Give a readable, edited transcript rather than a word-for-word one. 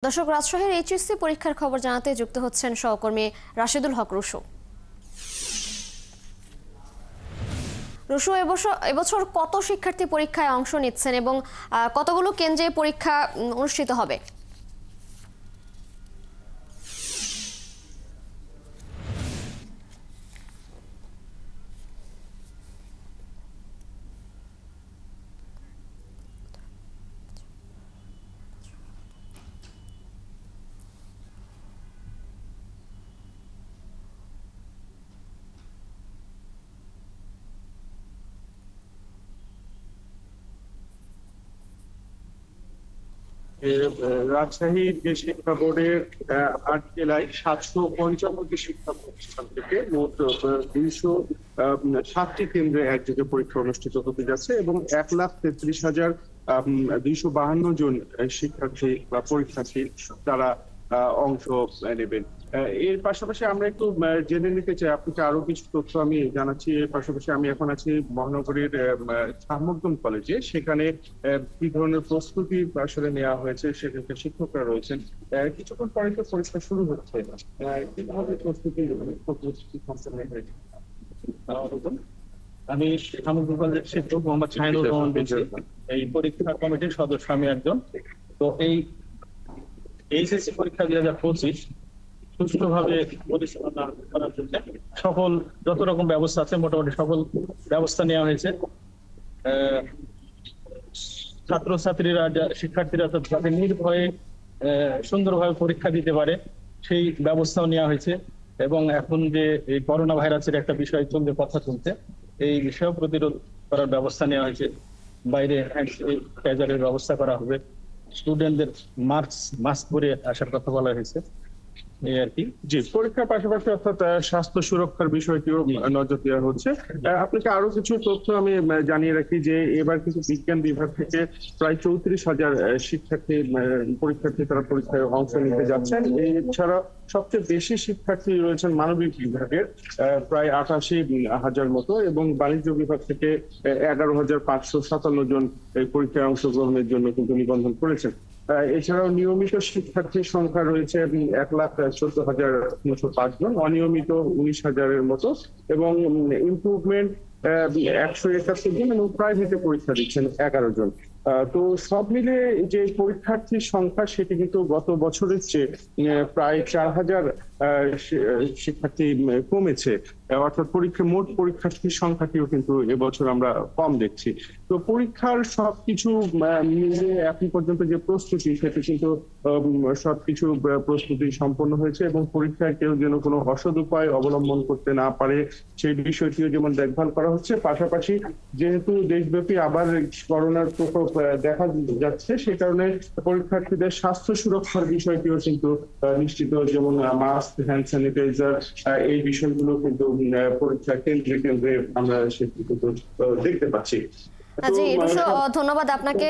দর্শক, রাজশাহীর এইচএসসি পরীক্ষার খবর জানাতে যুক্ত হচ্ছেন সহকর্মী রাশেদুল হক রুশু। রুশু, এবছর কত শিক্ষার্থী পরীক্ষায় অংশ নিচ্ছেন এবং কতগুলো কেন্দ্রে পরীক্ষা অনুষ্ঠিত হবে? রাজশাহীর যে শিক্ষা বোর্ডের ৮ জেলায় ৭৫৫টি শিক্ষা প্রতিষ্ঠান থেকে মোট ২০৭টি কেন্দ্রে একযোগে পরীক্ষা অনুষ্ঠিত হতে যাচ্ছে এবং ১,৩৩,২৫২ জন শিক্ষার্থী বা পরীক্ষার্থী তারা অংশ নেবেন। এর পাশাপাশি আমরা একটু জেনে নিতে চাই, আপনাকে আরো কিছু তথ্য আমি জানাচ্ছি। এর পাশাপাশি আমি এখন আছি মহানগরীর শাহ মখদুম কলেজে। সেখানে কি ধরনের প্রস্তুতি আসলে নেওয়া হয়েছে, সেখানকার শিক্ষকরা রয়েছেন। কিছুক্ষণ পরে তো পরীক্ষা শুরু হচ্ছে, কিভাবে প্রস্তুতি সম্পন্ন হয়েছে? আমি শাহ মখদুম কলেজের শিক্ষক মোহাম্মদ শাহিনুর রহমান বলছি। এই পরীক্ষা কমিটির সদস্য আমি একজন। তো এই এইচএসসি পরীক্ষা 2025 সুষ্ঠুভাবে পরিচালনা করার জন্য সকল যত রকম ব্যবস্থা আছে মোটামুটি সকল ব্যবস্থা নেওয়া হয়েছে। ছাত্রছাত্রীরা শিক্ষার্থীরা যাতে নির্ভয়ে সুন্দরভাবে পরীক্ষা দিতে পারে সেই ব্যবস্থাও নেওয়া হয়েছে। এবং এখন যে এই করোনা ভাইরাসের একটা বিষয় চলছে, কথা চলছে, এই বিষয়েও প্রতিরোধ করার ব্যবস্থা নেওয়া হয়েছে। বাইরে হ্যান্ড স্যানিটাইজারের ব্যবস্থা করা হবে। স্টুডেন্টদের মাস্ক পরে আসার কথা বলা হয়েছে। এই আর কি। জি, পরীক্ষার পাশাপাশি অর্থাৎ স্বাস্থ্য সুরক্ষার বিষয়টিও নজর দেওয়া হচ্ছে। আপনাকে আরো কিছু তথ্য আমি জানিয়ে রাখি যে এবার কিন্তু বিজ্ঞান বিভাগ থেকে প্রায় ৩৪,০০০ পরীক্ষার্থী তারা পরীক্ষায় অংশ নিতে যাচ্ছেন। এছাড়া সবচেয়ে বেশি শিক্ষার্থী রয়েছেন মানবিক বিভাগের, প্রায় ৮৮,০০০ মতো, এবং বাণিজ্য বিভাগ থেকে ১১,৫৫৭ জন পরীক্ষায় অংশগ্রহণের জন্য কিন্তু নিবন্ধন করেছেন। এছাড়াও নিয়মিত শিক্ষার্থীর সংখ্যা রয়েছে ১,১৪,৯০৫ জন, অনিয়মিত ১৯,০০০-এর মতো, এবং ইমপ্রুভমেন্ট ১৭১ জন, এবং প্রাইভেটে পরীক্ষা দিচ্ছেন ১১ জন। তো সব মিলে যে পরীক্ষার্থীর সংখ্যা সেটি কিন্তু গত বছরের চেয়ে প্রায় ৪,০০০ শিক্ষার্থী কমেছে, অর্থাৎ মোট পরীক্ষার্থীর সংখ্যাটিও কিন্তু এবছর আমরা কম দেখছি। তো পরীক্ষার সবকিছু মিলে এখন পর্যন্ত যে প্রস্তুতি, সেটি কিন্তু সবকিছু প্রস্তুতি সম্পন্ন হয়েছে, এবং পরীক্ষায় কেউ যেন কোনো অসৎ উপায় অবলম্বন করতে না পারে সেই বিষয়টিও যেমন দেখভাল করা হচ্ছে। পাশাপাশি যেহেতু দেশব্যাপী আবার করোনার প্রকোপ দেখা যাচ্ছে, সে কারণে পরীক্ষার্থীদের স্বাস্থ্য সুরক্ষার বিষয়টিও কিন্তু নিশ্চিত, যেমন মাস্ক, হ্যান্ড স্যানিটাইজার, এই বিষয়গুলো কিন্তু পরীক্ষা কেন্দ্রে কেন্দ্রে আমরা সেটি কিন্তু দেখতে পাচ্ছি। জি রুশু, ধন্যবাদ আপনাকে।